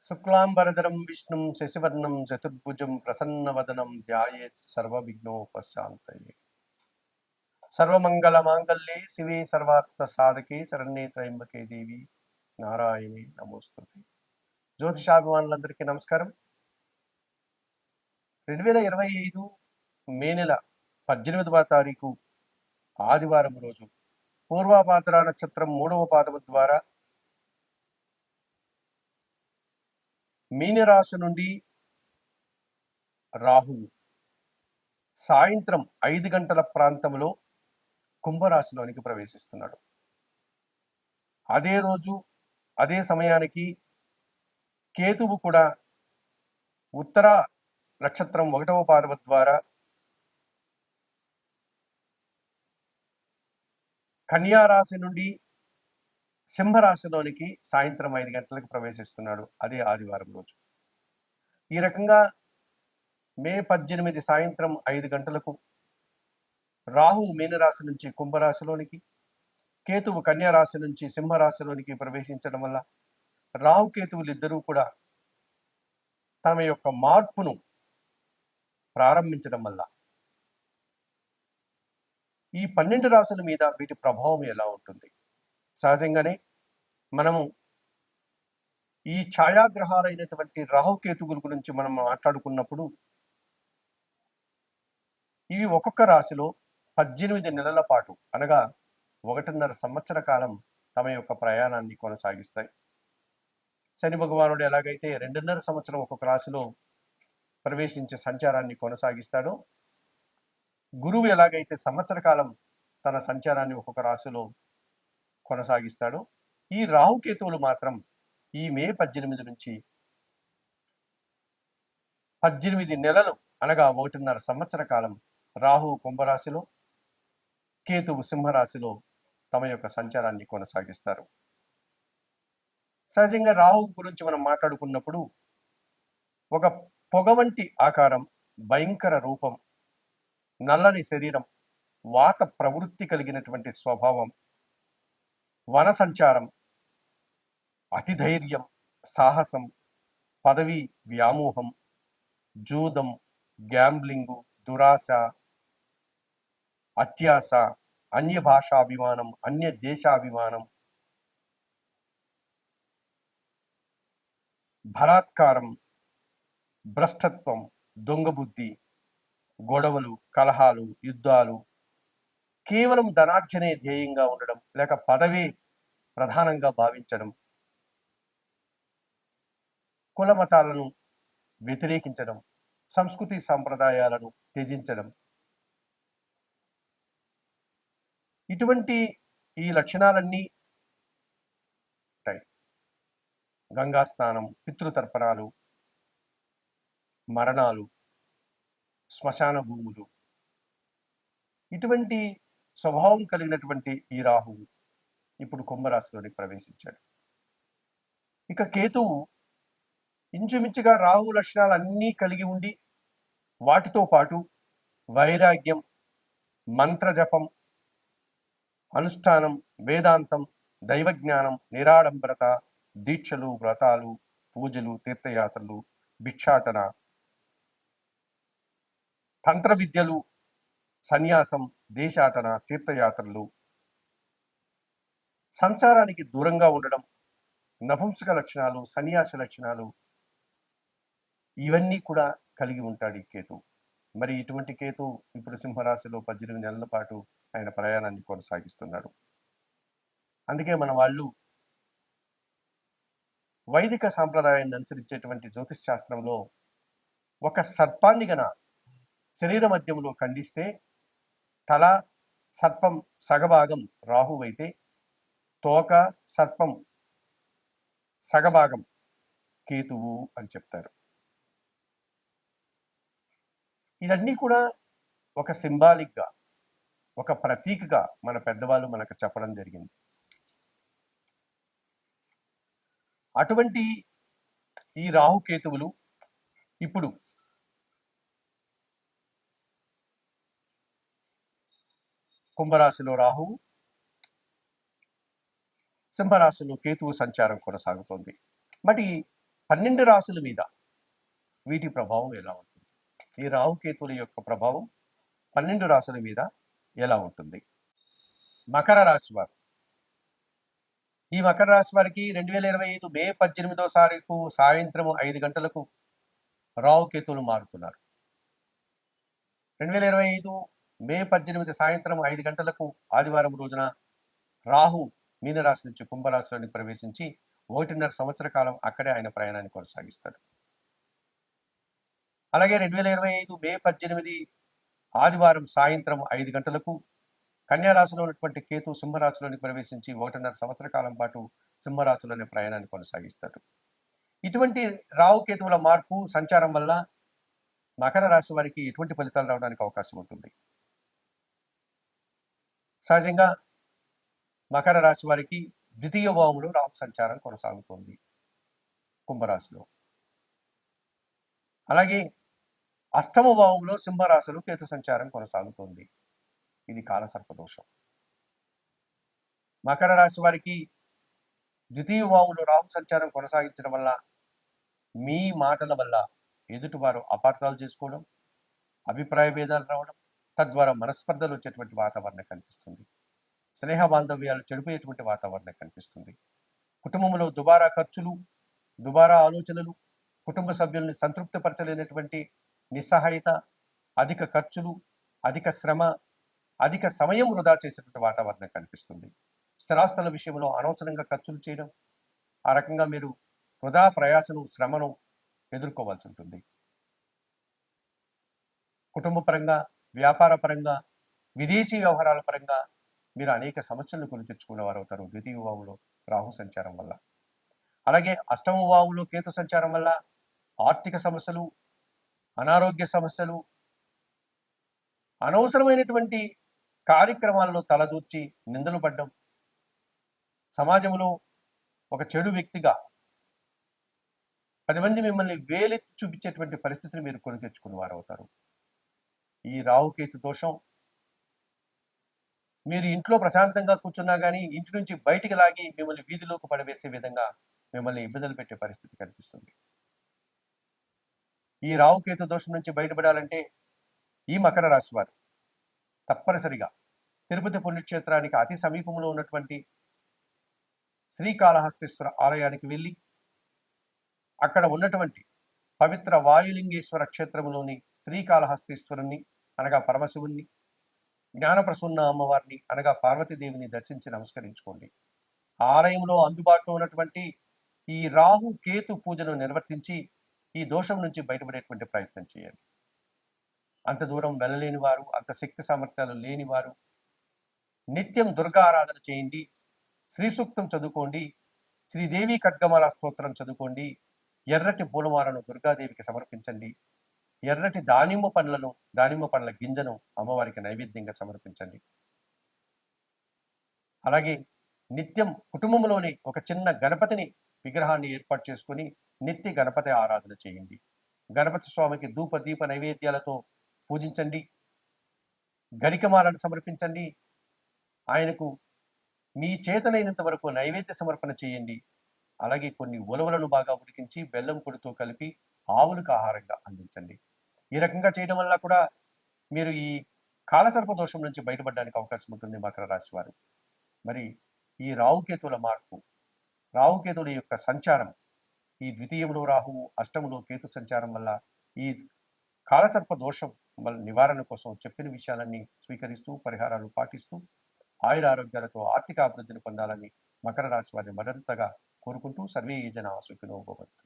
శుక్లాంబరధరం విష్ణుం శశివర్ణం చతుర్భుజం ప్రసన్నవదనం ధ్యాయేత్ సర్వవిఘ్నోపశాంతయే. సర్వమంగళమాంగళ్యే శివే సర్వార్థ సాధకే శరణ్యే త్రయంబకే దేవి నారాయణి నమోస్తుతే. జ్యోతిషాభిమానులందరికీ నమస్కారం. 2025 మే నెల 18వ తారీఖు ఆదివారం రోజు పూర్వాభాద్ర నక్షత్రం 3వ పాదము ద్వారా మీనరాశి నుండి రాహువు సాయంత్రం 5 గంటల ప్రాంతంలో కుంభరాశిలోనికి ప్రవేశిస్తున్నాడు. అదే రోజు అదే సమయానికి కేతువు కూడా ఉత్తర నక్షత్రం 1వ పాదము ద్వారా కన్యా రాశి నుండి సింహరాశిలోనికి సాయంత్రం 5 గంటలకు ప్రవేశిస్తున్నాడు. అదే ఆదివారం రోజు. ఈ రకంగా మే 18 సాయంత్రం 5 గంటలకు రాహువు మీనరాశి నుంచి కుంభరాశిలోనికి, కేతువు కన్యా రాశి నుంచి సింహరాశిలోనికి ప్రవేశించడం వల్ల రాహుకేతువులిద్దరూ కూడా తమ యొక్క మార్పును ప్రారంభించడం వల్ల ఈ 12 రాశుల మీద వీటి ప్రభావం ఎలా ఉంటుంది? సహజంగానే మనము ఈ ఛాయాగ్రహాలైనటువంటి రాహుకేతువుల గురించి మనం మాట్లాడుకున్నప్పుడు ఇవి ఒక్కొక్క రాశిలో 18 నెలల పాటు అనగా 1.5 సంవత్సర కాలం తమ యొక్క ప్రయాణాన్ని కొనసాగిస్తాయి. శని భగవానుడు ఎలాగైతే 2.5 సంవత్సరం ఒక్కొక్క రాశిలో ప్రవేశించే సంచారాన్ని కొనసాగిస్తాడో, గురువు ఎలాగైతే సంవత్సర కాలం తన సంచారాన్ని ఒక్కొక్క రాశిలో కొనసాగిస్తాడో, ఈ రాహుకేతువులు మాత్రం ఈ మే 18 నుంచి 18 నెలలు అనగా 1.5 సంవత్సర కాలం రాహువు కుంభరాశిలో, కేతువు సింహరాశిలో తమ యొక్క సంచారాన్ని కొనసాగిస్తారు. సహజంగా రాహువు గురించి మనం మాట్లాడుకున్నప్పుడు ఒక పొగ వంటి ఆకారం, భయంకర రూపం, నల్లని శరీరం, వాత ప్రవృత్తి కలిగినటువంటి స్వభావం, వన సంచారం, అతిధైర్యం, సాహసం, పదవి వ్యామోహం, జూదం, గ్యాంబ్లింగు, దురాశ, అత్యాశ, అన్య భాషాభిమానం, అన్య దేశాభిమానం, బలాత్కారం, భ్రష్టత్వం, దొంగబుద్ధి, గొడవలు, కలహాలు, యుద్ధాలు, కేవలం ధనార్జనే ధ్యేయంగా ఉండడం, లేక పదవే ప్రధానంగా భావించడం, కుల మతాలను వ్యతిరేకించడం, సంస్కృతి సాంప్రదాయాలను త్యజించడం, ఇటువంటి ఈ లక్షణాలన్నీ ఉంటాయి. గంగా స్నానం, పితృతర్పణాలు, మరణాలు, శ్మశాన భూములు, ఇటువంటి స్వభావం కలిగినటువంటి ఈ రాహువు ఇప్పుడు కుంభరాశిలోనికి ప్రవేశించాడు. ఇక కేతువు ఇంచుమించుగా రాహు లక్షణాలన్నీ కలిగి ఉండి వాటితో పాటు వైరాగ్యం, మంత్రజపం, అనుష్ఠానం, వేదాంతం, దైవజ్ఞానం, నిరాడంబరత, దీక్షలు, వ్రతాలు, పూజలు, తీర్థయాత్రలు, భిక్షాటన, తంత్ర విద్యలు, సన్యాసం, దేశాటన, తీర్థయాత్రలు, సంసారానికి దూరంగా ఉండడం, నపుంసక లక్షణాలు, సన్యాస లక్షణాలు, ఇవన్నీ కూడా కలిగి ఉంటాడు ఈ కేతు. మరి ఇటువంటి కేతు ఇప్పుడు సింహరాశిలో 18 నెలల పాటు ఆయన ప్రయాణాన్ని కొనసాగిస్తున్నాడు. అందుకే మన వాళ్ళు వైదిక సాంప్రదాయాన్ని అనుసరించేటువంటి జ్యోతిష్ శాస్త్రంలో ఒక సర్పాన్ని గన శరీర మధ్యంలో ఖండిస్తే తల సర్పం సగభాగం రాహువు అయితే, తోక సర్పం సగభాగం కేతువు అని చెప్తారు. ఇదన్నీ కూడా ఒక సింబాలిక్గా, ఒక ప్రతీకగా మన పెద్దవాళ్ళు మనకు చెప్పడం జరిగింది. అటువంటి ఈ రాహుకేతువులు ఇప్పుడు కుంభరాశిలో రాహువు, సింహరాశిలో కేతువు సంచారం కొనసాగుతోంది. మరి 12 రాశుల మీద వీటి ప్రభావం ఎలా ఉంటుంది? ఈ రాహుకేతుల యొక్క ప్రభావం 12 రాశుల మీద ఎలా ఉంటుంది? మకర రాశి వారు, ఈ మకర రాశి వారికి 2025 మే 18వ తారీఖు సాయంత్రం 5 గంటలకు రాహుకేతులు మారుతున్నారు. 2025 మే 18 సాయంత్రం 5 గంటలకు ఆదివారం రోజున రాహు మీనరాశి నుంచి కుంభరాశిలోని ప్రవేశించి 1.5 సంవత్సర కాలం అక్కడే ఆయన ప్రయాణాన్ని కొనసాగిస్తాడు. అలాగే 2025 మే 18 ఆదివారం సాయంత్రం 5 గంటలకు కన్యారాశిలో ఉన్నటువంటి కేతు సింహరాశిలోని ప్రవేశించి 1.5 సంవత్సర కాలం పాటు సింహరాశిలోని ప్రయాణాన్ని కొనసాగిస్తాడు. ఇటువంటి రాహుకేతువుల మార్పు సంచారం వల్ల మకర రాశి వారికి ఎటువంటి ఫలితాలు రావడానికి అవకాశం ఉంటుంది? సహజంగా మకర రాశి వారికి ద్వితీయ భావంలో రాహు సంచారం కొనసాగుతుంది కుంభరాశిలో. అలాగే అష్టమ భావంలో సింహరాశిలో కేతు సంచారం కొనసాగుతుంది. ఇది కాలసర్పదోషం. మకర రాశి వారికి ద్వితీయ భావంలో రాహు సంచారం కొనసాగించడం వల్ల మీ మాటల వల్ల ఎదుటివారు అపార్థాలు చేసుకోవడం, అభిప్రాయ భేదాలు రావడం, తద్వారా మనస్పర్ధలు వచ్చేటువంటి వాతావరణం కనిపిస్తుంది. స్నేహ బాంధవ్యాలు చెడిపోయేటువంటి వాతావరణం కనిపిస్తుంది. కుటుంబంలో దుబారా ఖర్చులు, దుబారా ఆలోచనలు, కుటుంబ సభ్యుల్ని సంతృప్తిపరచలేనటువంటి నిస్సహాయత, అధిక ఖర్చులు, అధిక శ్రమ, అధిక సమయం వృధా చేసేటువంటి వాతావరణం కనిపిస్తుంది. స్థిరాస్తుల విషయంలో అనవసరంగా ఖర్చులు చేయడం, ఆ రకంగా మీరు వృధా ప్రయాసను, శ్రమను ఎదుర్కోవాల్సి ఉంటుంది. కుటుంబ పరంగా, వ్యాపార పరంగా, విదేశీ వ్యవహారాల పరంగా మీరు అనేక సమస్యలను కొని తెచ్చుకునేవారు అవుతారు ద్వితీయ భావంలో రాహు సంచారం వల్ల. అలాగే అష్టమ భావంలో కేతు సంచారం వల్ల ఆర్థిక సమస్యలు, అనారోగ్య సమస్యలు, అనవసరమైనటువంటి కార్యక్రమాల్లో తలదూర్చి నిందలు పడ్డం, సమాజంలో ఒక చెడు వ్యక్తిగా 10 మంది మిమ్మల్ని వేలెత్తి చూపించేటువంటి పరిస్థితిని మీరు కొని తెచ్చుకునే వారు అవుతారు. ఈ రాహుకేతు దోషం మీరు ఇంట్లో ప్రశాంతంగా కూర్చున్నా కానీ ఇంటి నుంచి బయటికి లాగి మిమ్మల్ని వీధిలోకి పడవేసే విధంగా మిమ్మల్ని ఇబ్బందులు పెట్టే పరిస్థితి కనిపిస్తుంది. ఈ రాహుకేతు దోషం నుంచి బయటపడాలంటే ఈ మకర రాశి వారు తప్పనిసరిగా తిరుపతి పుణ్యక్షేత్రానికి అతి సమీపంలో ఉన్నటువంటి శ్రీకాళహస్తీశ్వర ఆలయానికి వెళ్ళి అక్కడ ఉన్నటువంటి పవిత్ర వాయులింగేశ్వర క్షేత్రంలోని శ్రీకాళహస్తీశ్వరుని అనగా పరమశివుణ్ణి, జ్ఞానప్రసూన్న అమ్మవారిని అనగా పార్వతీదేవిని దర్శించి నమస్కరించుకోండి. ఆలయంలో అందుబాటులో ఉన్నటువంటి ఈ రాహు కేతు పూజను నిర్వర్తించి ఈ దోషం నుంచి బయటపడేటువంటి ప్రయత్నం చేయండి. అంత దూరం వెళ్ళలేని వారు, అంత శక్తి సామర్థ్యాలు లేని వారు నిత్యం దుర్గా ఆరాధన చేయండి, శ్రీ సూక్తం చదువుకోండి, శ్రీదేవి ఖడ్గమాల స్తోత్రం చదువుకోండి, ఎర్రటి పూలమాలను దుర్గాదేవికి సమర్పించండి, ఎర్రటి దానిమ్మ పండ్ల గింజను అమ్మవారికి నైవేద్యంగా సమర్పించండి. అలాగే నిత్యం కుటుంబంలోని ఒక చిన్న గణపతిని విగ్రహాన్ని ఏర్పాటు చేసుకొని నిత్య గణపతి ఆరాధన చేయండి. గణపతి స్వామికి ధూప దీప నైవేద్యాలతో పూజించండి, గరికమాలను సమర్పించండి, ఆయనకు మీ చేతనైనంత వరకు నైవేద్య సమర్పణ చేయండి. అలాగే కొన్ని ఉలవలను బాగా ఉడికించి బెల్లం పొడితో కలిపి ఆవులకు ఆహారంగా అందించండి. ఈ రకంగా చేయడం వల్ల కూడా మీరు ఈ కాలసర్ప దోషం నుంచి బయటపడడానికి అవకాశం ఉంటుంది మకర రాశి వారు. మరి ఈ రాహుకేతుల మార్పు, రాహుకేతుల యొక్క సంచారం, ఈ ద్వితీయంలో రాహువు, అష్టములో కేతు సంచారం వల్ల ఈ కాలసర్ప దోషం నివారణ కోసం చెప్పిన విషయాలన్నీ స్వీకరిస్తూ పరిహారాలు పాటిస్తూ ఆయుర ఆరోగ్యాలతో ఆర్థిక అభివృద్ధిని పొందాలని మకర రాశి వారిని మరింతగా కోరుకుంటూ సర్వే జనా సుఖినో భవంతు.